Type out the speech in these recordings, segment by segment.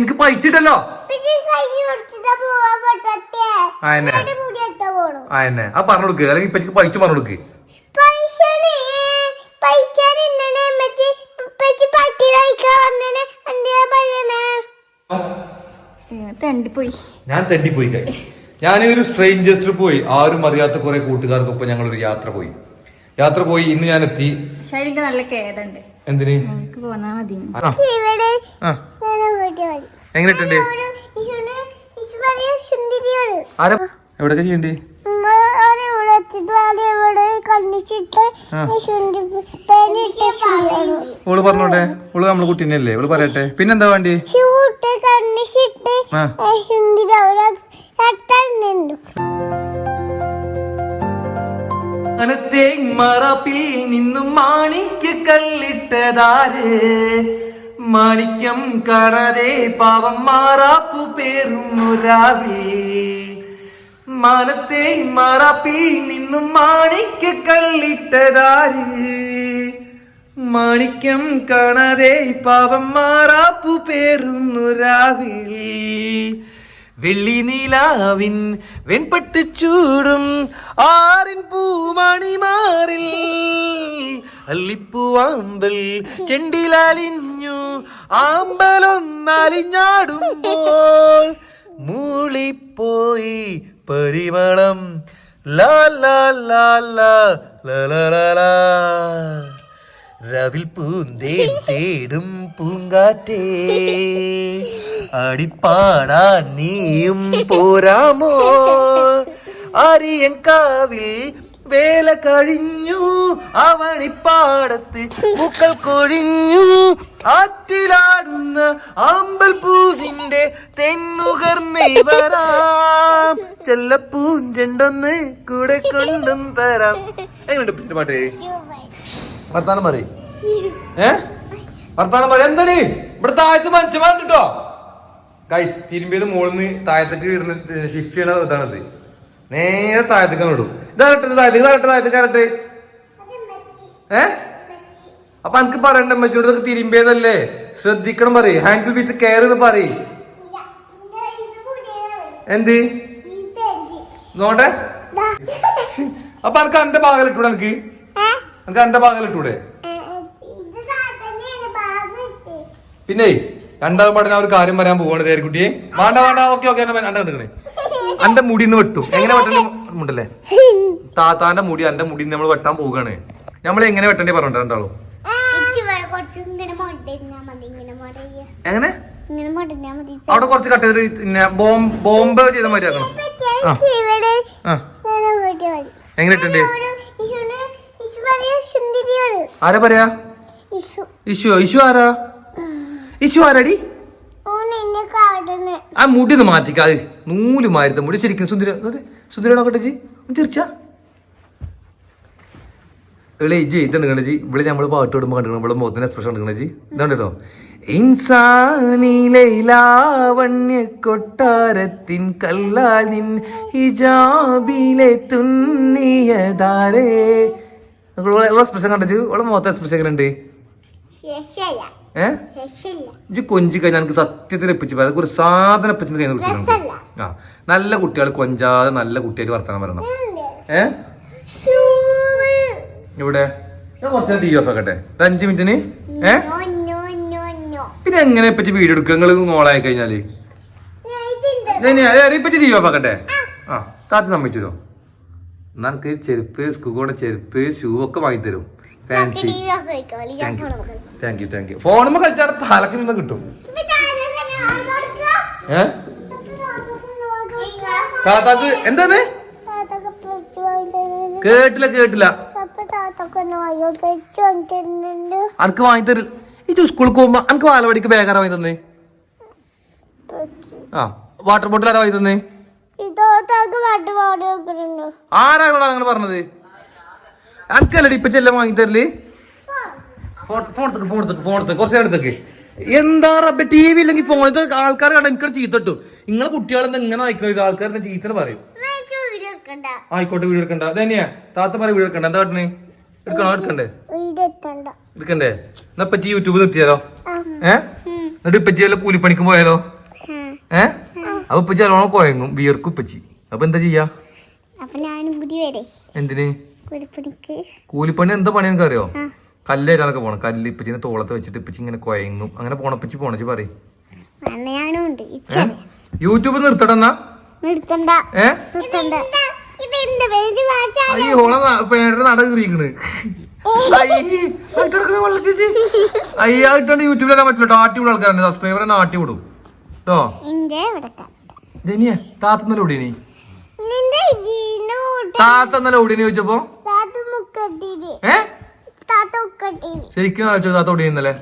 എനിക്ക് പൈച്ചിട്ടല്ലോ ആ പറഞ്ഞു കൊടുക്ക്, അല്ലെങ്കിൽ ഇപ്പൊ പൈസ പറഞ്ഞു കൊടുക്ക്. ഞാൻ തെണ്ടിപ്പോയി. ഞാനൊരു സ്ട്രേഞ്ചേഴ്സിൽ പോയി, ആരും അറിയാത്ത കുറെ കൂട്ടുകാർക്കൊപ്പം ഞങ്ങളൊരു യാത്ര പോയി. ഇന്ന് ഞാൻ എത്തി. എന്തിന് എങ്ങനെയുണ്ട്? എവിടെയൊക്കെ ചെയ്യണ്ടേ? ഓള് പറഞ്ഞോട്ടെ, ഓള് നമ്മളെ കുട്ടീനല്ലേ, ഓള് പറയട്ടെ. പിന്നെന്താ വേണ്ടി? മറപ്പിൽ നിന്നും മാണിക്ക് കല്ലിട്ടതാര്, മാണിക്യം കാണാതെ പാവം മാറാപ്പു പേറും രാവി. മാനത്തെ മറപ്പിൽ നിന്നും മാണിക്ക് കല്ലിട്ടതാര്, മാണിക്യം കാണാതെ പാവം മാറാപ്പു പേറുന്നു രാവിൽ. വെള്ളി നീലാവിൻ വെൺപട്ട് ചൂടും ആറിൻ പൂമണിമാറിൽ അല്ലിപ്പൂവാമ്പൽ ചെണ്ടിലലിഞ്ഞു ആമ്പലൊന്നലിഞ്ഞാടുമ്പോൾ മൂളിപ്പോയി പരിമളം ലാ ലാ ലാ ലാ ലാ ലാ. രവിൽ പൂന്തേൻ തേടും പൂങ്കാറ്റേ അടിപ്പാടാൻ നീയും പോരാമോ. ആര്യങ്കാവിൽ വേല കഴിഞ്ഞു അവണിപ്പാടത്ത് പൂക്കൾ കൊഴിഞ്ഞു. ആറ്റിലാടുന്ന ആമ്പൽ പൂവിന്റെ തെന്നുകർന്നേ വരാം. ചെല്ലപ്പൂഞ്ചെണ്ടൊന്ന് കൂടെ കൊണ്ടും തരാം. എങ്ങനെയുണ്ട് പിന്നെ പാട്ട്? വർത്താനം പറ. വർത്താനം പറ. എന്താണ് ഇവിടെ താഴത്ത് മനുഷ്യന്മാരുണ്ടോ? ഗൈസ്, തിരുമ്പിയത് മുകളിൽ താഴത്തേക്ക് ഇടുന്ന ഷിഫ്റ്റ് ചെയ്യണ ഇതാണത്. നേരെ താഴത്തേക്ക് ഇടും. ഇതാകട്ടെ. അപ്പൊ എനിക്ക് പറയണ്ട അമ്മച്ചോട് തിരുമ്പിയതല്ലേ, ശ്രദ്ധിക്കണം പറയ്. ഹാൻഡിൽ വിത്ത് കെയർ എന്ന് പറയ്. എന്ത് നോട്ടെ? അപ്പൊ എനിക്ക് എന്റെ ഭാഗലിട്ടൂടെ? എനിക്ക് എന്റെ ഭാഗലിട്ടൂടെ? പിന്നെ രണ്ടാം പാടെ ഞാൻ ഒരു കാര്യം പറയാൻ പോവാണ് തേരിക്കുട്ടിയെ. വേണ്ട ഓക്കെ കണ്ടിക്കണേ. എന്റെ മുടിന്ന് വെട്ടും. എങ്ങനെ വെട്ടണ്ടേ? താത്താന്റെ മുടി എന്റെ മുടി നമ്മൾ വെട്ടാൻ പോവുകയാണ്. നമ്മൾ എങ്ങനെ വെട്ടണ്ടേ പറഞ്ഞോ രണ്ടാളും? എങ്ങനെ? അവിടെ കുറച്ച് കട്ട് ചെയ്തിട്ട് പിന്നെ ബോംബ് ചെയ്ത മാതിരി ആക്കണം. എങ്ങനെ ഇട്ടണ്ടേ? ആരാ പറയാ? ഇഷു ആരാ? ഇഷു ആരാടി? ആ മുടി ഒന്ന് മാറ്റിക്കാത്. നൂല് മാരുത്ത മുടി ശരിക്കും സുന്ദരനോക്കട്ടെ ജി തീർച്ച ജി ഇതുണ്ട് ജി. ഇവിടെ നമ്മള് പാട്ട് വിടുമ്പോ കണ്ടിരിക്കണം. ഇവിടെ മുഖത്തിന് എക്സ്പ്രഷൻ എടുക്കണ ജി. ഇതുണ്ടോ? ഇൻസാനിലെ ലാവണ്യ കൊട്ടാരത്തിൻ കല്ലാൽ നിൻ ഹിജാബിലെ തുന്നിയതാരേ. എക്സ്പ്രഷൻ കണ്ടു. ഓളെ മുഖത്തെ എക്സ്പ്രഷൻ എങ്ങനെ ഉണ്ട്? കൊഞ്ചി കഴിഞ്ഞാൽ എനിക്ക് സത്യത്തിൽ എപ്പിച്ച് പറയാം. ഒരു സാധനം എപ്പിച്ച് കൈ കൊടുക്കുന്നുണ്ട്. ആ നല്ല കുട്ടികൾ കൊഞ്ചാതെ നല്ല കുട്ടിയായിട്ട് വർത്തമാനം പറയണം. ഇവിടെ കുറച്ച് ടി ഓഫ് ആക്കട്ടെ 5 മിനിറ്റിന്. പിന്നെ എങ്ങനെ ഇപ്പച്ച് വീഡിയോ എടുക്കുക? നിങ്ങൾ മോളായി കഴിഞ്ഞാല് ഇപ്പച്ച് ടി ഓഫ് ആക്കട്ടെ. ആ താത്ത സമ്മതിച്ചോ? എന്നാ എനിക്ക് ചെരുപ്പ്, സ്കൂൾ ചെരുപ്പ്, ഷൂ ഒക്കെ വാങ്ങിത്തരും. ഫാൻസി. Thank you. ഫോണുമ്പോ കളിച്ചാൽ തലക്ക് നിന്ന് കിട്ടും. താത്താക്ക് എന്താണ്? കേട്ടില്ല. അനക്ക് വാങ്ങി തരില്ല. ഇത് സ്കൂളിൽ പോകുമ്പോ അനക്ക് ബാലവാടിക്ക് ബാഗ് ആരാ വാങ്ങി തന്നേ? ആ വാട്ടർ ബോട്ടിൽ ആരാ വാങ്ങി തന്നേ? ആരാണ് അങ്ങനെ പറഞ്ഞത്? അനക്കല്ലടി ഇപ്പൊ ചെല്ലാം വാങ്ങി തരല്. ഫോണത്തേക്ക് കുറച്ച് നേരത്തേക്ക് എന്താ റബ്ബെ ടി വി ഇല്ലെങ്കിൽ ഫോണിൽ ആൾക്കാർ കണ്ട എനിക്കത് ചീത്ത കിട്ടും. നിങ്ങളെ കുട്ടികളെന്താ ഇങ്ങനെ വായിക്കണ? ആൾക്കാരുടെ ചീത്തനെ പറയും. ആയിക്കോട്ടെ വീഡിയോ എടുക്കണ്ട. തന്നെയാ താത്ത പറയും വീഡിയോ എടുക്കണ്ട. എന്താ കാട്ടണേ? എടുക്കണ്ടേ? എന്നാ യൂട്യൂബ് നിർത്തിയാലോ? എന്നിട്ട് ഇപ്പച്ചി വല്ല കൂലിപ്പണിക്ക് പോയാലോ? അപ്പൊ ഇപ്പച്ചി നല്ലോണം കൊയങ്ങും, വിയർക്കും ഇപ്പച്ചി. അപ്പൊ എന്താ ചെയ്യാ? എന്തിന് കൂലിപ്പണി? എന്താ പണി എനിക്ക് അറിയോ? കല്ലേറ്റാനൊക്കെ പോണം. കല്ല് ഇപ്പച്ചിനെ തോളത്ത് വെച്ചിട്ട് ഇപ്പച്ചി ഇങ്ങനെ കൊയങ്ങും. അങ്ങനെ പോണപ്പച്ചി പോണച്ചി പറയും. യൂട്യൂബ് നിർത്തട്ടെന്നാ? ഓളെ പേരുടെ നട കീറിക്കണ്. ഇട്ടാണ്ട് യൂട്യൂബിലൊക്കെ പറ്റില്ല. ആട്ടി വിടും ആൾക്കാരുണ്ട്, സബ്സ്ക്രൈബർ തന്നെ ആട്ടി വിടും കേട്ടോ. താത്തന്നല്ല ഓടിയനി? താത്തന്നല്ല ഓടിയനി ചോദിച്ചപ്പോ ശരിക്കും ആലോചിച്ചോ? താത്ത ഓടിയെന്നല്ലേ?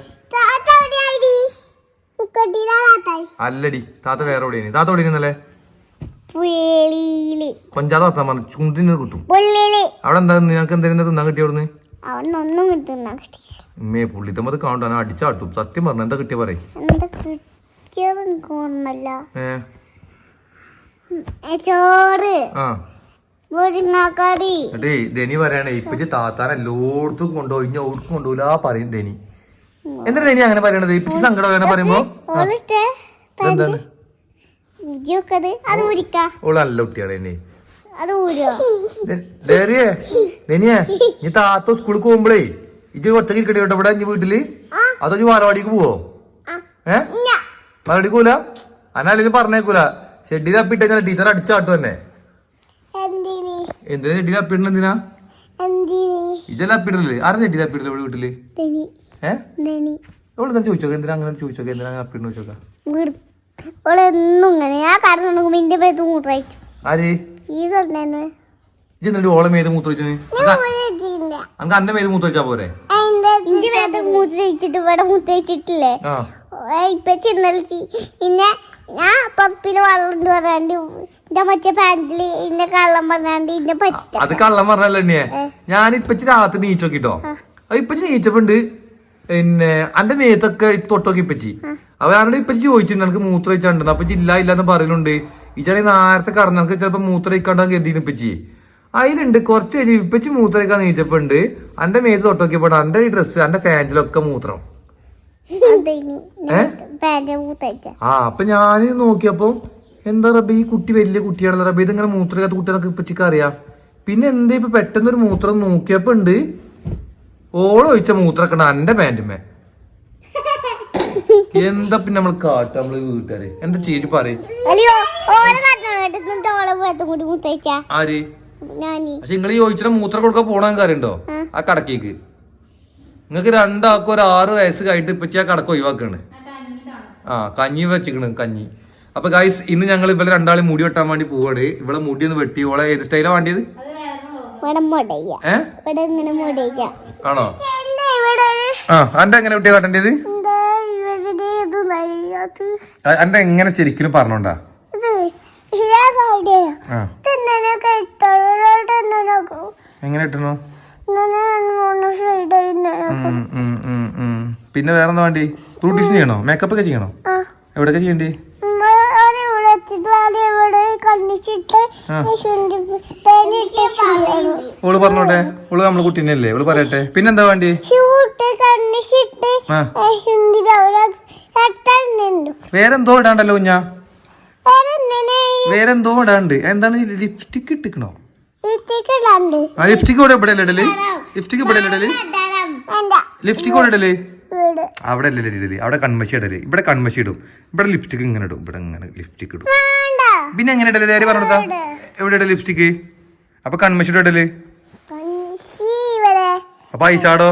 അല്ലടി, താത്ത വേറെ ഓടിയനി. താത്ത ഓടിയെന്നല്ലേ? കൊഞ്ചാതെ വർത്താൻ പറഞ്ഞു, ചുണ്ടിന് കിട്ടും. അവിടെ എന്താ നിനക്ക് എന്തായാലും തിന്നാൻ കിട്ടിയ അവിടുന്ന്? ഉമ്മേ പുള്ളിത്തമ്മത് കാണാൻ അടിച്ചാട്ടും. സത്യം പറഞ്ഞു, എന്താ കിട്ടിയ പറയും. ധനി പറയണേ ഇപ്പച്ചി താത്താൻ എല്ലായിടത്തും കൊണ്ടുപോയി, ഇനി ഓർക്കും കൊണ്ടുപോയില്ല പറയും ധനി. എന്താ ധനി അങ്ങനെ പറയണത്? ഇപ്പച്ചി സങ്കടം അങ്ങനെ പറയുമ്പോ എന്താണ്? ഓള് നല്ല കുട്ടിയാണ് എന്നെ. നീ താത്ത സ്കൂളിൽ പോകുമ്പോഴേ ഇജ്ജ് ഒറ്റയ്ക്ക് ഇരിക്കട്ടെ കേട്ടോ ഇവിടെ വീട്ടില്. അതോ ഇജ്ജ് വാലവാടിക്ക് പോവോ? വാലവാടിക്ക് പോല? അന്നാലും പറഞ്ഞേക്കൂല. ഷെഡിൽ അപ്പിട്ട് കഴിഞ്ഞാൽ ടീച്ചർ അടിച്ചാട്ടു തന്നെ. എന്തിനാ ഷെഡിൽ അപ്പിടണ? എന്തിനാ ഇജെല്ലാം അപ്പിടല്ലേ? ആരും ഷെഡിൽ അപ്പിടില്ല ഇവിടെ വീട്ടില്? ഓള് തന്നെ ചോദിച്ചോക്കെ എന്തിനാ അങ്ങനെ ചോദിച്ചോക്കെ, എന്തിനാ അങ്ങനെ അപ്പിടണ ചോദിച്ചോക്ക. ആര് ഇജ്ജ് ഓളെ മേല് മൂത്രയിച്ചിന്? അനക്ക് അന്റെ മേല് മൂത്രയിച്ചാ പോരെ? മൂത്രയിച്ചിട്ടില്ലേ ഇപ്പൊ പിന്നെ ഞാൻ പപ്പില് വളർന്നു പറയാണ്ട് എന്റെ മറ്റേ പാന്റില് ഇന്നെ കള്ളം പറഞ്ഞാണ്ട് ഇന്നെ പറ്റിച്ച. അത് കള്ളം പറഞ്ഞല്ലേ? ഞാൻ ഇപ്പച്ചി രാത്രി നീച്ചോക്കിട്ടോ. ഇപ്പച്ചി നീച്ചപ്പോണ്ട് പിന്നെ അന്റെ മേത്തൊക്കെ തൊട്ടോക്കി ഇപ്പച്ചി. അപ്പൊ ഞാനോട് ഇപ്പച്ചി ചോദിച്ചിട്ടുണ്ട് എനിക്ക് മൂത്രം ഒഴിച്ചാണ്ട്. അപ്പൊ ഇല്ല ഇല്ലാന്ന് പറയുന്നുണ്ട്. ഇച്ചാണെങ്കിൽ നേരത്തെ കടന്നു എനിക്ക് ചിലപ്പോ മൂത്രം ഒഴിക്കാണ്ടാന്ന് കരുതിന് ഇപ്പച്ചി. അതിലുണ്ട് കുറച്ച് കഴിഞ്ഞ് ഇപ്പച്ചി മൂത്രം ഒഴിക്കാൻ നീച്ചപ്പോണ്ട് അന്റെ മേത്ത് തൊട്ടോക്കിയപ്പോ അന്റെ ഈ ഡ്രസ്സ് അന്റെ ഫാൻറ്റിലൊക്കെ മൂത്രം. അപ്പൊ ഞാൻ നോക്കിയപ്പോ എന്താ റബ്ബേ ഈ കുട്ടി വലിയ കുട്ടിയാണല്ലോ റബ്ബേ, ഇതിങ്ങനെ മൂത്രമില്ലാത്ത കുട്ടികളൊക്കെ ഇപ്പച്ചിക്ക് അറിയാം. പിന്നെ എന്താ ഇപ്പൊ പെട്ടെന്നൊരു മൂത്രം നോക്കിയപ്പോ ഉണ്ട് ഓളൊഴിച്ച മൂത്രമൊക്കെ അന്റെ പാന്റുമേ. എന്താ പിന്നെ നമ്മൾ കാട്ട നമ്മള് വീട്ടുകാര് എന്താ ചേച്ചി പറയും? ആര്? പക്ഷെ നിങ്ങള് ചോദിച്ചിട്ട് മൂത്രം കൊടുക്കാൻ പോണ കാര്യണ്ടോ ആ കടക്കേക്ക്? നിങ്ങക്ക് രണ്ടാൾക്കും ഒരു 6 വയസ്സ് കഴിഞ്ഞിട്ട് ഇപ്പച്ചി ആ കടക്ക് ഒഴിവാക്കാണ്. കഞ്ഞി വെച്ചിക്കണ് കഞ്ഞി. അപ്പൊ ഗൈസ് ഇന്ന് ഞങ്ങൾ ഇവരെ രണ്ടാളും മുടി വെട്ടാൻ വേണ്ടി പോവാണ്. ഇവിടെ മുടി ഒന്ന് വെട്ടി ഓളെ ഏത് സ്റ്റൈലാ വേണ്ടിയത്? ആണോ? അന്റെ എങ്ങനെ വെട്ടിയാ കാട്ടേണ്ടത്? അന്റെ എങ്ങനെ ശരിക്കും പറഞ്ഞോണ്ടാ? എങ്ങനെ ഇട്ടണോ? പിന്നെ വേറെന്താ വേണ്ടി? ബ്യൂട്ടീഷ്യൻ ചെയ്യണോ? മേക്കപ്പ് ഒക്കെ ചെയ്യണോ? എവിടെയൊക്കെ ചെയ്യണ്ടേ? ഓള് പറഞ്ഞോട്ടെ, ഓള് നമ്മളെ കുട്ടീനല്ലേ, ഓള് പറയട്ടെ. പിന്നെന്താ വേണ്ടി? വേറെന്തോ ഇടാണ്ടല്ലോ കുഞ്ഞാ, വേറെന്തോ ഇടാണ്ട്. എന്താണ്? ലിപ്സ്റ്റിക് ഇട്ടിക്കണോ? ലിപ്സ്റ്റിക് ഇവിടെ എവിടെയല്ലേ ഇടല്? ലിപ്സ്റ്റിക് ഇവിടെ ഇടല്? ലിപ്സ്റ്റിക് ഇവിടെ ഇടല്? അവിടെ അല്ലേ ഇടല്? അവിടെ കൺമശി ഇടല്. ഇവിടെ കൺമശി ഇടും, ഇവിടെ ലിപ്സ്റ്റിക് ഇങ്ങനെ ഇടും, ഇവിടെ ഇങ്ങനെ ലിപ്സ്റ്റിക് ഇടും. പിന്നെ എങ്ങനെ ഇടല്? നേരെ പറഞ്ഞതാ. എവിടെ ഇടല് ലിപ്സ്റ്റിക്? അപ്പൊ കൺമശിയുടെ ഇടല്? അപ്പൊ ഐഷാഡോ?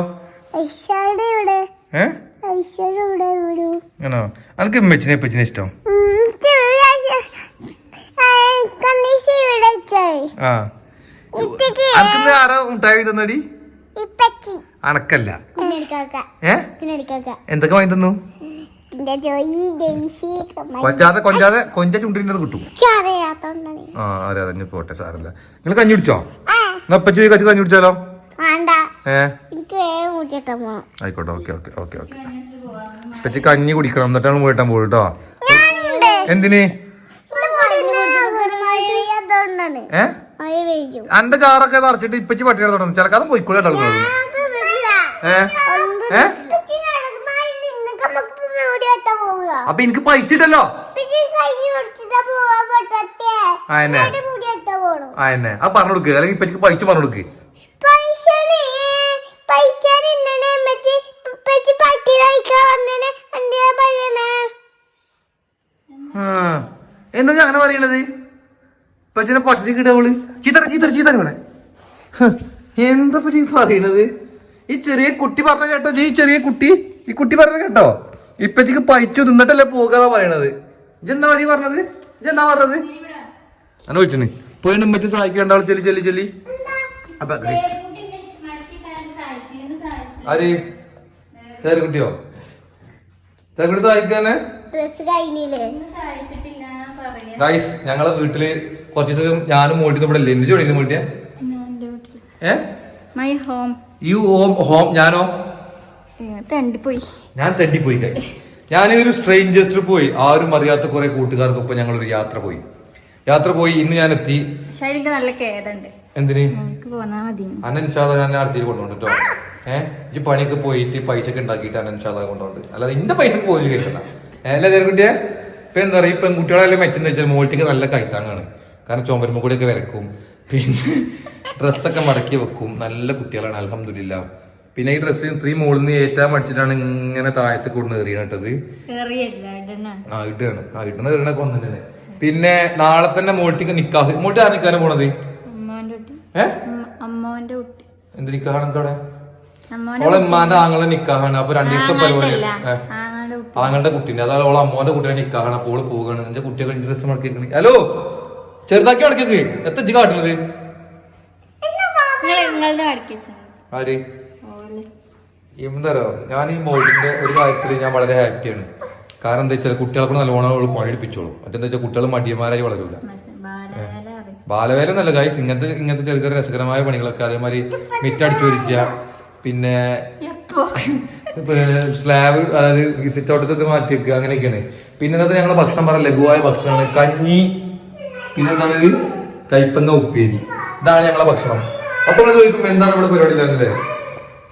ആണോ? അനക്ക് ഇമ്മച്ചിനെ ഇപ്പച്ചിനെ ഇഷ്ടം? അനക്ക് ആരാ മുട്ടായി തന്നടി? അനക്കല്ല. എന്തൊക്കെ വാങ്ങി തന്നു? കൊഞ്ച ചുണ്ടിന്റെ കിട്ടും. അറിയാതെ പോട്ടെ, സാരല്ല. നിങ്ങൾ കഞ്ഞി കുടിച്ചോ? അപ്പച്ചി കഞ്ഞി കുടിച്ചാലോ? ആയിക്കോട്ടെ, ഓക്കെ ഓക്കെ ഓക്കെ ഓക്കെ. അപ്പച്ചി കഞ്ഞി കുടിക്കണം, എന്നിട്ടാണ് വീട്ടാൻ പോകും കേട്ടോ. എന്തിന്? അന്റെ ചാറൊക്കെ നിറച്ചിട്ട് ഇപ്പച്ചി പട്ടിയാണ് തുടങ്ങും. ചിലക്കാതെ പോയിക്കോളെ ഉണ്ടാകുന്നത്. അപ്പൊ എനിക്ക് പൈച്ചിട്ടല്ലോ പിന്നെ കൈ കൊടുത്തിട്ടാ പോവാൻ പറ്റത്തെ ആയെന്നെ മുടി എത്താ പോണു ആയെന്നെ അത് പറഞ്ഞു കൊടുക്ക് അല്ലെങ്കിൽ ഇപ്പൊ പൈച്ച് പറഞ്ഞു കൊടുക്ക് പൈസനെ ഇന്നലെ പറ്റി പട്ടിയിലായിക്കാ വന്നേ എന്തിനാ പറയണേ എന്താ ഞാൻ അങ്ങനെ പറയണത് പച്ചിനെ പട്ടി കിടവള് ചീത്തറ ഇവിടെ എന്താ പറ്റി പറയണത് ഈ ചെറിയ കുട്ടി പറഞ്ഞ കേട്ടോ ഈ ചെറിയ കുട്ടി ഈ കുട്ടി പറഞ്ഞ കേട്ടോ ഇപ്പച്ചിക്ക് പൈച്ചു നിന്നിട്ടല്ലേ പോകാന്നാ പറയണത് ഇജെന്താ വഴി പറഞ്ഞത് ഇജെന്താ പറഞ്ഞത് അങ്ങനെ വിളിച്ചിന് പോയി ഉമ്മച്ചി സഹായിക്കണ്ടാവും ചെല്ലി അപ്പൊ ആര് തേരക്കുട്ടിയോ തേരക്കുട്ടി സഹായിക്കാനെ ഗൈസ് ഞങ്ങളെ വീട്ടില് കുറച്ച് ദിവസം ഞാനും മോട്ടി ഇവിടെ അല്ലേ എന്റെ ജോലി മോട്ടിയ യു ഹോം ഞാനോ ഞാൻ തെണ്ടിപ്പോയി ഗൈസ് ഞാനൊരു സ്ട്രേഞ്ചേഴ്സിൽ പോയി ആരും അറിയാത്ത കുറെ കൂട്ടുകാർക്കൊപ്പം ഞങ്ങളൊരു യാത്ര പോയി ഇന്ന് ഞാൻ എത്തി എന്തിന് അനൻഷാദ ഞാൻ അടുത്തേക്ക് കൊണ്ടുപോകും കേട്ടോ ഈ പണിയൊക്കെ പോയിട്ട് പൈസ ഒക്കെ ഉണ്ടാക്കിയിട്ട് അനൻഷാദ കൊണ്ടുപോകും അല്ലാതെ എന്റെ പൈസ പോയി കേൾക്കണ്ട അല്ലേ തേർക്കുട്ടിയെ ഇപ്പൊ എന്താ പറയുക പെൺകുട്ടികളെല്ലാം മെച്ചെന്ന് വെച്ചാൽ മോൾട്ടിക്ക് നല്ല കൈത്താങ്ങാണ് കാരണം ചുമരുമ്പ കൂടെയൊക്കെ വരക്കും പിന്നെ ഡ്രസ്സൊക്കെ മടക്കി വെക്കും നല്ല കുട്ടികളാണ് അൽഹംദുലില്ലാ പിന്നെ ഈ ഡ്രസ്സ് 3 മുകളിൽ നിന്ന് ഏറ്റാൻ മടിച്ചിട്ടാണ് ഇങ്ങനെ താഴത്ത് കൊടുന്ന് എറിയണട്ടത് ഇടണ കൊന്നെ പിന്നെ നാളെ തന്നെ മോൾട്ടിക്ക് നിക്കാഹ് മോട്ടി ആ നിക്കാനും പോണത് എന്ത് നിക്കാഹാണ് അവിടെ ഓളെ ഉമ്മാന്റെ ആങ്ങളുടെ നിക്കാഹാണ് അപ്പൊ 2 ദിവസത്തെ പരിപാടി ആങ്ങളുടെ കുട്ടീന്റെ അതായത് ഓളെ അമ്മോന്റെ കുട്ടീനെ നിക്കാഹാണ് അപ്പോൾ ഓള് പോകാണ് എന്റെ കുട്ടിയൊക്കെ ഡ്രസ്സ് മടക്കി ഹലോ ചെറുതാക്കി മടക്കിക്ക് എത്ര കാട്ടുന്നത് ആര് എന്താരോ ഞാൻ ഈ മോളിന്റെ ഒരു കാര്യത്തിൽ ഞാൻ വളരെ ഹാപ്പിയാണ് കാരണം എന്താ വെച്ചാൽ കുട്ടികൾക്ക് നല്ലോണം പണിയെടുപ്പിച്ചോളും മറ്റെന്താ വെച്ചാൽ കുട്ടികൾ മടിയന്മാരായി വളരൂല ബാലവേല നല്ല ഗൈസ് ഇങ്ങനത്തെ ചെറിയ രസകരമായ പണികളൊക്കെ അതേമാതിരി മിറ്റടിച്ചു വരിക്കുക പിന്നെ സ്ലാബ് അതായത് സിറ്റ് ഔട്ടത്ത് മാറ്റി വെക്കുക അങ്ങനെയൊക്കെയാണ് പിന്നെ ഇന്നത്തെ ഞങ്ങളുടെ ഭക്ഷണം പറയാൻ ലഘുവായ ഭക്ഷണമാണ് കഞ്ഞി പിന്നെ എന്താണ് കൈപ്പങ്ങ ഉപ്പേരി ഇതാണ് ഞങ്ങളുടെ ഭക്ഷണം അപ്പോൾ ചോദിക്കും എന്താണ് ഇവിടെ പരിപാടി ഇല്ലാന്നല്ലേ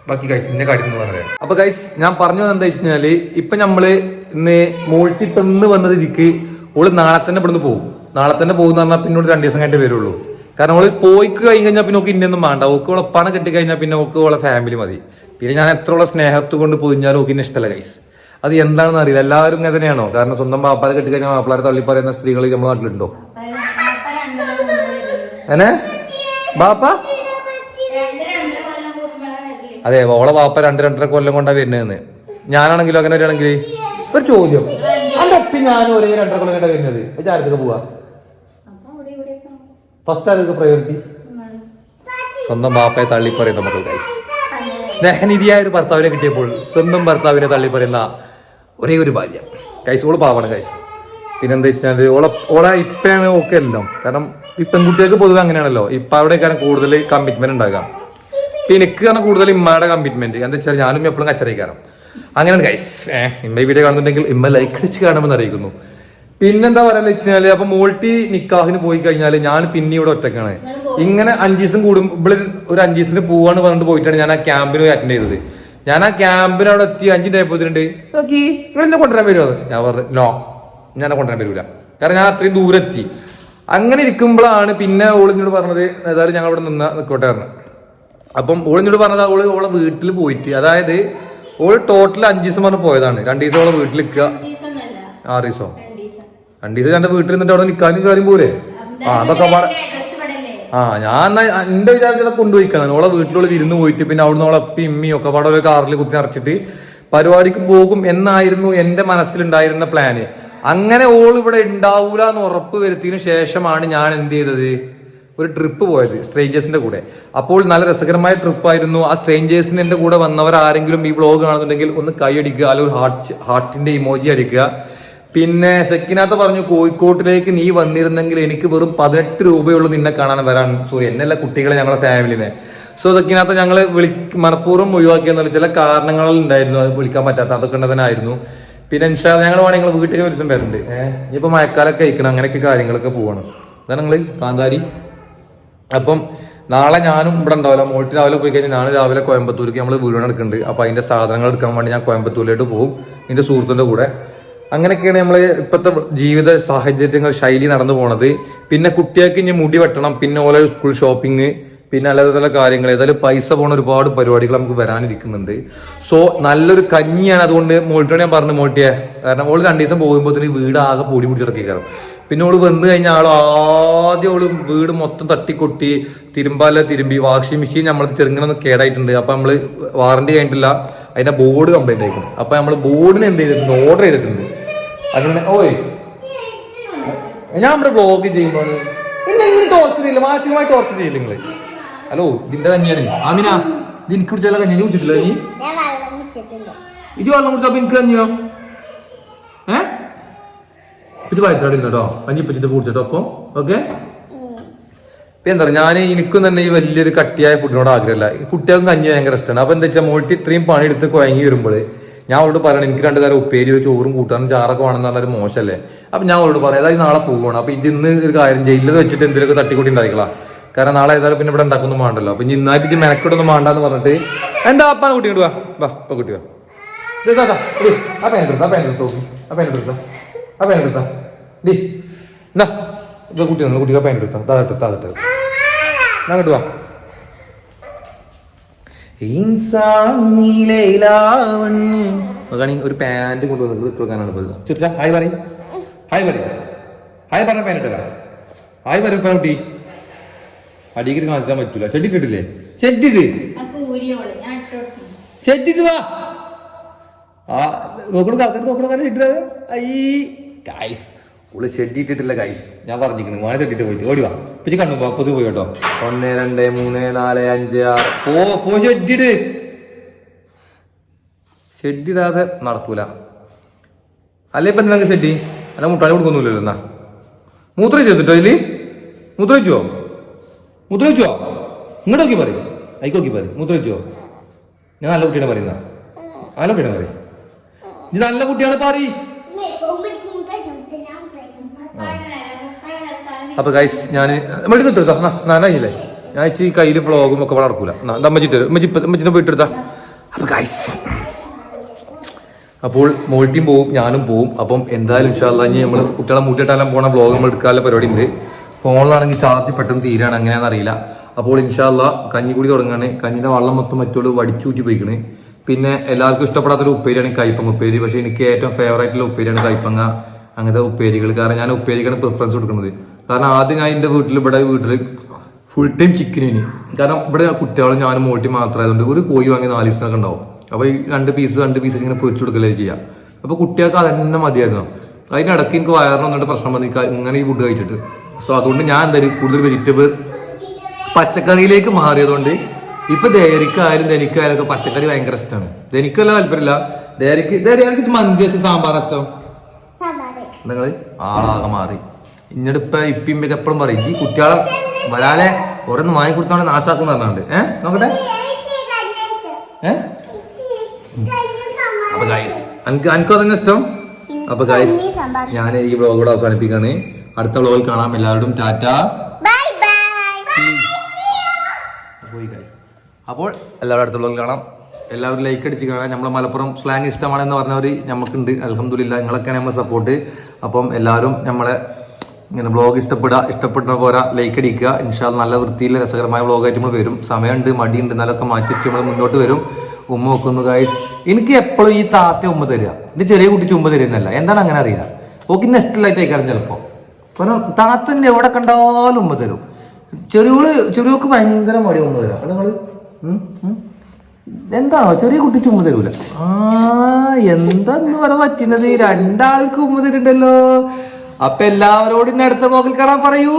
ബാക്കി ഗൈസ് പിന്നെ കാര്യം പറയാം അപ്പൊ ഗൈസ് ഞാൻ പറഞ്ഞു എന്താ വെച്ച് കഴിഞ്ഞാല് ഇപ്പൊ നമ്മള് ഇന്ന് മോൾട്ടി ഇന്ന് വന്ന രീതിക്ക് ഓള് നാളെ തന്നെ ഇവിടുന്ന് പോകും നാളെ തന്നെ പോകുന്ന പറഞ്ഞാൽ പിന്നെ 2 ദിവസം കഴിഞ്ഞിട്ട് വരുള്ളൂ കാരണം ഓള് പോയിക്ക് കഴിഞ്ഞാൽ പിന്നെ ഓക്ക് ഇന്നൊന്നും വേണ്ട ഓക്ക് ഓളെ പണം കെട്ടിക്കഴിഞ്ഞാൽ പിന്നെ ഓക്ക് ഓളെ ഫാമിലി മതി പിന്നെ ഞാൻ എത്ര ഉള്ള സ്നേഹത്ത് കൊണ്ട് പൊതിഞ്ഞാലും ഓക്ക് ഇന്നെ ഇഷ്ടമല്ല ഗൈസ് അത് എന്താണെന്ന് അറിയില്ല എല്ലാവരും ഇങ്ങനെ തന്നെയാണോ കാരണം സ്വന്തം പാപ്പാരെ കെട്ടിക്കഴിഞ്ഞാൽ മാപ്പിളാരെ തള്ളി പറയുന്ന സ്ത്രീകൾ നമ്മുടെ നാട്ടിലുണ്ടോ ഏനെ ബാപ്പ അതെ ഓളെ പാപ്പ 2-2.5 കൊല്ലം കൊണ്ടാ വരുന്നതെന്ന് ഞാനാണെങ്കിലും അങ്ങനെ വരികയാണെങ്കിൽ ഒരു ചോദ്യം അല്ല ഇപ്പൊ ഞാനും ഒരേ 2.5 കൊല്ലം കൊണ്ടാ വരുന്നത് ആരൊക്കെ പോവാ ഫസ്റ്റ് ആർക്ക് പ്രയോറിറ്റി സ്വന്തം ബാപ്പയെ തള്ളി പറയുന്ന മക്കൾ ഗൈസ് സ്നേഹനിധിയായ ഒരു ഭർത്താവിനെ കിട്ടിയപ്പോൾ സ്വന്തം ഭർത്താവിനെ തള്ളി പറയുന്ന ഒരേ ഒരു ഭാര്യ ഗൈസ് ഓള് പാവാണ് ഗൈസ് പിന്നെന്താ വെച്ചാൽ ഓളെ ഇപ്പയാണ് ഓക്കെ എല്ലാം കാരണം ഈ പെൺകുട്ടികൾക്ക് പൊതുവെ അങ്ങനെയാണല്ലോ ഇപ്പൊ അവിടെ കാരണം കൂടുതൽ കമ്മിറ്റ്മെന്റ് ഉണ്ടാകാം പിന്നെ എനിക്ക് കാരണം കൂടുതൽ ഇമ്മയുടെ കമ്മിറ്റ്മെന്റ് എന്താ വെച്ചാൽ ഞാനും എപ്പോഴും കച്ചറിക്കാരം അങ്ങനെയാണ് ഗൈസ് ഇമ്മ ഈ വീഡിയോ കാണുന്നുണ്ടെങ്കിൽ ഇമ്മ ലൈക്ക് അടിച്ച് കാണുമെന്ന് അറിയിക്കുന്നു പിന്നെന്താ പറയാ വെച്ചാല് അപ്പൊ മോൾട്ടി നിക്കാഹിന് പോയി കഴിഞ്ഞാല് ഞാൻ പിന്നെ ഇവിടെ ഒറ്റക്കാണ് ഇങ്ങനെ 5 ദിവസം കൂടുമ്പോൾ ഒരു 5 ദിവസത്തിന് പോവാന്ന് പറഞ്ഞിട്ട് പോയിട്ടാണ് ഞാൻ ആ ക്യാമ്പിന് പോയി അറ്റൻഡ് ചെയ്തത് ഞാൻ ആ ക്യാമ്പിന് അവിടെ എത്തി 5 ടൈപ്പത്തിനുണ്ട് നോക്കി ഇവിടെ കൊണ്ടുവരാൻ വരുമോ ഞാൻ പറഞ്ഞു നോ ഞാൻ കൊണ്ടുവരാൻ വരൂല കാരണം ഞാൻ അത്രയും ദൂരം എത്തി അങ്ങനെ ഇരിക്കുമ്പോഴാണ് പിന്നെ ഓളിനോട് പറഞ്ഞത് ഏതായാലും ഞങ്ങൾ ഇവിടെ നിൽക്കോട്ടെ പറഞ്ഞു അപ്പം ഓളിനോട് പറഞ്ഞത് ഓളെ വീട്ടിൽ പോയിട്ട് അതായത് ഓള് ടോട്ടൽ 5 ദിവസം പറഞ്ഞ് പോയതാണ് 2 ദിവസം ഓളെ വീട്ടിൽ നിൽക്കുക 6 ദിവസം 2 ദിവസം എന്റെ വീട്ടിൽ നിന്നിട്ട് അവിടെ നിൽക്കാനും കാര്യം പോലെ അതൊക്കെ ഞാൻ എന്റെ വിചാരിച്ചതൊക്കെ കൊണ്ടുപോയിക്കാണ് ഓളെ വീട്ടിലുള്ള വിരുന്ന് പോയിട്ട് പിന്നെ അവിടുന്ന് ഓളെ അപ്പി ഇമ്മിയും ഒക്കെ പാടെ ഒരു കാറിൽ കുത്തി നിറച്ചിട്ട് പരിപാടിക്ക് പോകും എന്നായിരുന്നു എന്റെ മനസ്സിലുണ്ടായിരുന്ന പ്ലാന് അങ്ങനെ ഓൾ ഇവിടെ ഉണ്ടാവൂല എന്ന് ഉറപ്പ് വരുത്തിയതിനു ശേഷമാണ് ഞാൻ എന്ത് ചെയ്തത് ഒരു ട്രിപ്പ് പോയത് സ്ട്രേഞ്ചേഴ്സിന്റെ കൂടെ അപ്പോൾ നല്ല രസകരമായ ട്രിപ്പായിരുന്നു ആ സ്ട്രേഞ്ചേഴ്സിന് എന്റെ കൂടെ വന്നവർ ആരെങ്കിലും ഈ വ്ളോഗ് കാണുന്നുണ്ടെങ്കിൽ ഒന്ന് കൈയടിക്കുക അല്ലെങ്കിൽ ഹാർട്ടിന്റെ ഇമോജി അടിക്കുക പിന്നെ സെക്കിനകത്ത് പറഞ്ഞു കോഴിക്കോട്ടിലേക്ക് നീ വന്നിരുന്നെങ്കിൽ എനിക്ക് വെറും 18 രൂപയുള്ളൂ നിന്നെ കാണാൻ വരാൻ സോറി എന്നല്ല കുട്ടികളെ ഞങ്ങളുടെ ഫാമിലിനെ സോ സെക്കിനകത്ത് ഞങ്ങൾ മനഃപൂർവ്വം ഒഴിവാക്കിയെന്നുള്ള ചില കാരണങ്ങളിൽ ഉണ്ടായിരുന്നു അത് വിളിക്കാൻ പറ്റാത്ത അതൊക്കെ ഉണ്ടതനായിരുന്നു പിന്നെ ഞങ്ങൾ വേണമെങ്കിൽ വീട്ടിൽ ഒരു ദിവസം വരുന്നുണ്ട് ഇനിയിപ്പോൾ മഴക്കാലൊക്കെ കഴിക്കണം അങ്ങനെയൊക്കെ കാര്യങ്ങളൊക്കെ പോവാണ് അതാണ് നിങ്ങൾ കാന്താരി അപ്പം നാളെ ഞാനും ഇവിടെ ഉണ്ടാവില്ല മോൾട്ടി രാവിലെ പോയി കഴിഞ്ഞാൽ ഞാൻ രാവിലെ കോയമ്പത്തൂർക്ക് നമ്മൾ വീട് എടുക്കുന്നുണ്ട് അപ്പോൾ അതിന്റെ സാധനങ്ങൾ എടുക്കാൻ വേണ്ടി ഞാൻ കോയമ്പത്തൂരിലോട്ട് പോകും എൻ്റെ സുഹൃത്തിൻ്റെ കൂടെ അങ്ങനെയൊക്കെയാണ് നമ്മൾ ഇപ്പോഴത്തെ ജീവിത സാഹചര്യങ്ങൾ ശൈലി നടന്നു പോണത്. പിന്നെ കുട്ടികൾക്ക് ഇനി മുടി വെട്ടണം, പിന്നെ ഓരോ സ്കൂൾ ഷോപ്പിംഗ്, പിന്നെ അല്ലാതെ കാര്യങ്ങൾ, ഏതായാലും പൈസ പോണ ഒരുപാട് പരിപാടികൾ നമുക്ക് വരാനിരിക്കുന്നുണ്ട്. സോ നല്ലൊരു കഞ്ഞിയാണ്. അതുകൊണ്ട് മോൾട്ടിയോട് ഞാൻ പറഞ്ഞു, മോൾട്ടിയെ, കാരണം ഓള് 2 ദിവസം പോകുമ്പോൾ വീട് ആകെ പൊടി പിടിച്ചിറക്കി കയറും. പിന്നെ ഓള് വന്നു കഴിഞ്ഞാൽ ആദ്യം ഓള് വീട് മൊത്തം തട്ടിക്കൊട്ടി തിരുമ്പി. വാഷിംഗ് മെഷീൻ നമ്മൾ ചെറുങ്ങനൊന്നും കേടായിട്ടുണ്ട്. അപ്പൊ നമ്മള് വാറണ്ടി കഴിഞ്ഞിട്ടില്ല, അതിന്റെ ബോർഡ് കംപ്ലൈന്റ് ആയിട്ടുണ്ട്. അപ്പൊ നമ്മള് ബോർഡിന് എന്ത് ചെയ്തിട്ടുണ്ട്, ഓർഡർ ചെയ്തിട്ടുണ്ട്. അങ്ങനെ ഓയ് ഞാൻ നമ്മുടെ ബ്ലോഗ് ചെയ്യുമ്പോൾ ടോർച്ചർ ചെയ്യില്ല, മാനസികമായി ടോർച്ചർ ചെയ്യില്ല നിങ്ങള്. ഹലോ, ഇതിന്റെ കഞ്ഞിയാണ് ആമിന, ഇത് എനിക്ക് കുടിച്ചാല കഞ്ഞി കുടിച്ചിട്ടില്ല നീ? ഇത് വെള്ളം കുടിച്ചപ്പോ എനിക്ക് കഞ്ഞിയോ? ഇപ്പച്ചി പയച്ചാടിരുന്നു കേട്ടോ, കഞ്ഞി ഇപ്പച്ചിട്ട് കുടിച്ചിട്ടോ. അപ്പം ഓക്കെ. എന്താ പറയുക, ഞാൻ എനിക്കും തന്നെ ഈ വലിയൊരു കട്ടിയായ ഫുഡിനോട് ആഗ്രഹമില്ല. കുട്ടികൾക്കും കഞ്ഞി ഭയങ്കര ഇഷ്ടമാണ്. അപ്പൊ എന്താ വെച്ചാൽ മോൾട്ടി ഇത്രയും പണിയെടുത്ത് കുഴങ്ങി വരുമ്പോൾ ഞാൻ അവളോട് പറയണം, എനിക്ക് 2 തരം ഉപ്പേരി, ചോറും കൂട്ടാനും ചാറൊക്കെ വേണമെന്ന് പറഞ്ഞാൽ മോശമല്ലേ. അപ്പൊ ഞാൻ അവളോട് പറയാം, ഏതായാലും നാളെ പോവുകയാണ്. അപ്പൊ ഇന്ന് ഒരു കാര്യം ജയിലിൽ വെച്ചിട്ട് എന്തെങ്കിലുമൊക്കെ തട്ടിക്കൂട്ടി ഉണ്ടായിക്കളാം. കാരണം നാളെ ഏതായാലും പിന്നെ ഇവിടെ ഉണ്ടാക്കൊന്നും വേണ്ടല്ലോ. അപ്പൊ ഇനി ഇന്നായിട്ട് മെനക്കെട്ടൊന്നും വേണ്ടെന്ന് പറഞ്ഞിട്ട് എന്താ അപ്പാ കുട്ടി ഇങ്ങോട്ട് വാ ഇപ്പൊ കുട്ടി വാ. ആ പേനെടുത്താ ഡി എന്നാ ഇപ്പൊ കുട്ടി കുട്ടിക്ക് ആ പേനെടുത്താ താഴെ അങ്ങോട്ട് വാ. ഒരു പാന്റ് കൊണ്ടുവന്നിട്ട് ഇട്ടുവെക്കാനാണ് പോയത്. ചോദിച്ചാ ഹായ് പറയും, ഹായ് പറഞ്ഞ പാൻറ്റ് ഇട്ടേക്കാം. ഹായ് പറയും കുട്ടി. അടിക്കൽ കാണിച്ചാൻ പറ്റൂല. ഷെഡിട്ടിട്ടില്ലേ? ഷെഡിട്ട് വാ. ആ നോക്കണ ഷെഡിട്ടത്. ഗൈസ് ഉള്ള ഷെഡിട്ടിട്ടില്ല ഗൈസ്, ഞാൻ പറഞ്ഞിരിക്കുന്നു. മോനെ ഷെഡിട്ട് പോയിട്ട് ഓടി വാ. പിച്ച് കണ്ണു പോ, പൊതു പോയി കേട്ടോ. 1 2 3 4 5 6 പോ ഷെഡിട്ട്. ഷെഡിടാതെ നടക്കൂല. അല്ലെ ഇപ്പൊ എന്തിനാ ഷെഡി? അല്ല മുട്ടാളി കൊടുക്കൊന്നുമില്ലല്ലോ. എന്നാ മൂത്രം ചെയ്തിട്ടോ ഇതില്? മൂത്രം വെച്ചോ? ഇങ്ങോട്ട് നോക്കി പറയും, അയക്കോക്കി പറയും. മൂത്രം വെച്ചോ? ഞാൻ നല്ല കുട്ടിയാണ് പറയുന്ന, നല്ല കുട്ടിയാണ് പറയും. ഇത് നല്ല കുട്ടിയാണ് പറയും. അപ്പൊ ഗൈസ് ഞാൻ എടുത്തിട്ടോ നാനായില്ലേ, ഞാൻ ഈ കയ്യിൽ വ്ളോഗും ഒക്കെ നടക്കൂല. അമ്മച്ചിട്ട് പോയിട്ട് എടുത്താ. അപ്പൊ ഗൈസ് അപ്പോൾ മോൾട്ടിയും പോവും, ഞാനും പോവും. അപ്പം എന്തായാലും ഇൻഷാ അല്ലാഹ് ഇനി നമ്മൾ കുട്ടികളെ മുട്ടിയിട്ടെല്ലാം പോണ വ്ളോഗ് നമ്മൾ എടുക്കാനുള്ള പരിപാടി ഉണ്ട്. ഫോണിലാണെങ്കിൽ ചാർജ് പെട്ടെന്ന് തീരാണ്, എങ്ങനെയാണെന്ന് അറിയില്ല. അപ്പോൾ ഇൻഷാ അല്ലാഹ് കഞ്ഞി കൂടി തുടങ്ങാണ്. കഞ്ഞിന്റെ വെള്ളം മൊത്തം മറ്റുള്ള വടിച്ചൂറ്റി പോയിക്കണ്. പിന്നെ എല്ലാവർക്കും ഇഷ്ടപ്പെടാത്തൊരു ഉപ്പേരിയാണ് കൈപ്പങ്ങ ഉപ്പേരി. പക്ഷെ എനിക്ക് ഏറ്റവും ഫേവറേറ്റുള്ള ഉപ്പേരിയാണ് കൈപ്പങ്ങ, അങ്ങനത്തെ ഉപ്പേരികൾ. കാരണം ഞാൻ ഉപ്പേരിക്കാണ് പ്രിഫറൻസ് കൊടുക്കുന്നത്. കാരണം ആദ്യം ഞാൻ എൻ്റെ വീട്ടിൽ ഫുൾ ടൈം ചിക്കനിന്. കാരണം ഇവിടെ കുട്ടികളും ഞാനും മോട്ടി മാത്രമായതുകൊണ്ട് ഒരു കോഴി വാങ്ങി 4 ദിവസമൊക്കെ ഉണ്ടാവും. അപ്പോൾ ഈ 2 പീസ് ഇങ്ങനെ പൊരിച്ചു കൊടുക്കലേ ചെയ്യാം. അപ്പോൾ കുട്ടികൾക്ക് അത് തന്നെ മതിയായിരുന്നു. അതിനിടയ്ക്ക് എനിക്ക് വയറിന് വന്നിട്ട് പ്രശ്നം വന്നു ഇങ്ങനെ ഈ ഫുഡ് കഴിച്ചിട്ട്. സോ അതുകൊണ്ട് ഞാൻ എന്തായാലും കൂടുതൽ വെജിറ്റബിൾ പച്ചക്കറിയിലേക്ക് മാറിയതുകൊണ്ട് ഇപ്പൊ ധനിക്കായാലും ഒക്കെ പച്ചക്കറി ഭയങ്കര ഇഷ്ടമാണ്. ധനിക്കല്ല താല്പര്യമില്ല, ധനിക്ക് മന്തി സാമ്പാർ ഇഷ്ടം. നിങ്ങള് ആളാകെ മാറി. ഇന്നോട് ഇപ്പം എപ്പോഴും പറയും, ഈ കുട്ടികളെ വരാലെ ഓരോന്ന് വാങ്ങിക്കൊടുത്തോണ്ട് നാശാക്കും പറഞ്ഞാണ്ട്. നോക്കട്ടെ. അപ്പൊ ഗൈസ് എനിക്ക് തന്നെ ഇഷ്ടം. അപ്പൊ ഗൈസ് ഞാൻ ഈ വ്ളോഗ് കൂടെ അവസാനിപ്പിക്കാണ്. അടുത്ത വ്ളോഗിൽ കാണാം. എല്ലാവരും ടാറ്റ. അപ്പോൾ എല്ലാവരും അടുത്ത വ്ളോഗിൽ കാണാം. എല്ലാവരും ലൈക്ക് അടിച്ച് കാണാം. നമ്മളെ മലപ്പുറം സ്ലാങ് ഇഷ്ടമാണെന്ന് പറഞ്ഞവർ നമുക്കുണ്ട്. അൽഹംദുലില്ലാ, നിങ്ങളൊക്കെയാണ് നമ്മളെ സപ്പോർട്ട്. അപ്പം എല്ലാവരും നമ്മളെ ഇങ്ങനെ വ്ളോഗ് ഇഷ്ടപ്പെടുന്ന പോരാ ലൈക്ക് അടിക്കുക. ഇൻഷാ അല്ലാഹ് നല്ല വൃത്തിയിൽ രസകരമായ വ്ളോഗായിട്ട് നമ്മൾ വരും. സമയമുണ്ട്, മടിയുണ്ട്, എന്നാലൊക്കെ മാറ്റി വെച്ച് നമ്മൾ മുന്നോട്ട് വരും. ഉമ്മ വെക്കുന്നു ഗൈസ്. എനിക്ക് എപ്പോഴും ഈ താത്ത ഉമ്മ തരിക, എൻ്റെ ചെറിയ കുട്ടി ചുമ്പ തരുന്നല്ല. എന്താണ് അങ്ങനെ അറിയില്ല. ഓക്ക് നെസ്റ്റിലായിട്ട് അയക്കാറും ചിലപ്പോൾ. കാരണം താത്തൻ്റെ എവിടെ കണ്ടാലും ഉമ്മ തരും. ചെറിയോക്ക് ഭയങ്കര മടി ഉമ്മ തരാം. നിങ്ങൾ എന്താണോ ചെറിയ കുട്ടി ചുമ തരൂല. എന്താന്ന് പറയാൻ പറ്റുന്നത്? 2 ആൾക്ക് ഉമ്മ തരുന്നുണ്ടല്ലോ. അപ്പൊ എല്ലാവരോടും ഇന്ന് അടുത്ത ബ്ലോഗിൽ കാണാൻ പറയൂ.